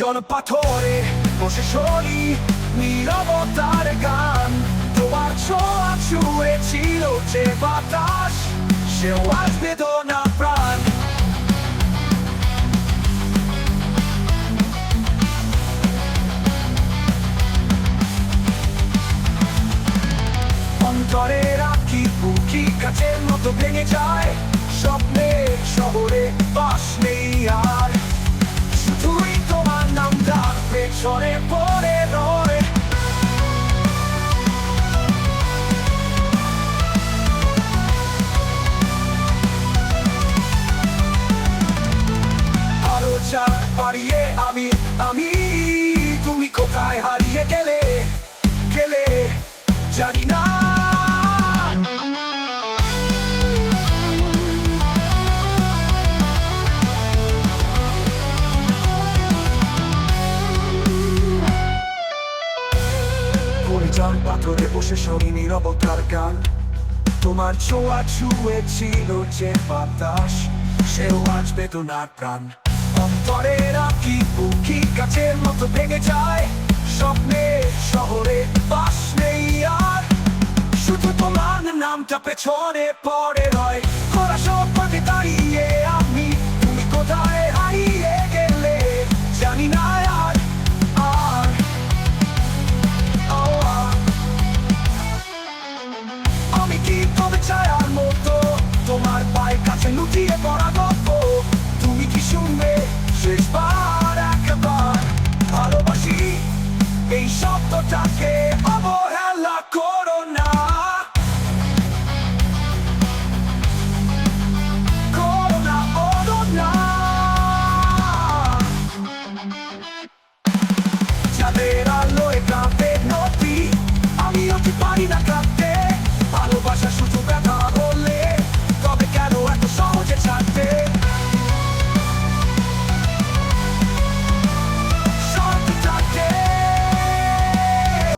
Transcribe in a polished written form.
নির্জন পাথরে বসে শুনি নীরবতার গান। তোমার ছোঁয়া ছুঁয়েছিল যে বাতাস, সেও আজ বেদনা প্রাণ। অন্তরে রাখি বুকি কাছের মতো ভেঙে যায়, স্বপ্নের শহরে বাস নেই আর, শুধুই তোমার নামটা পেছনে পড়ে রয়। আরো যা পারিয়ে আমি তুমি কোথায় হারিয়ে গেলে জানি না। পরিজন পাথরে বসে শুনি নীরবতার গান। তোমার ছোঁয়া ছুঁয়েছিল যে বাতাস, সেও আজ বেদনার প্রাণ। অন্তরে রাখি বুকি কাছের মতো ভেঙে যায়, স্বপ্নের শহরে বাস নেই আর, শুধু তোমার নামটা পেছনে পড়ে রয়। খরা সপথে দাঁড়িয়ে আমি তুমি কোথায় হারিয়ে গেলে জানি না আর। আমি কি তবে ছায়ার মতো তোমার পায়ের কাছে লুটিয়ে পড়া গল্প? তুমি কি শুনবে শেষবার একবার ভালোবাসি এই শব্দটাকে?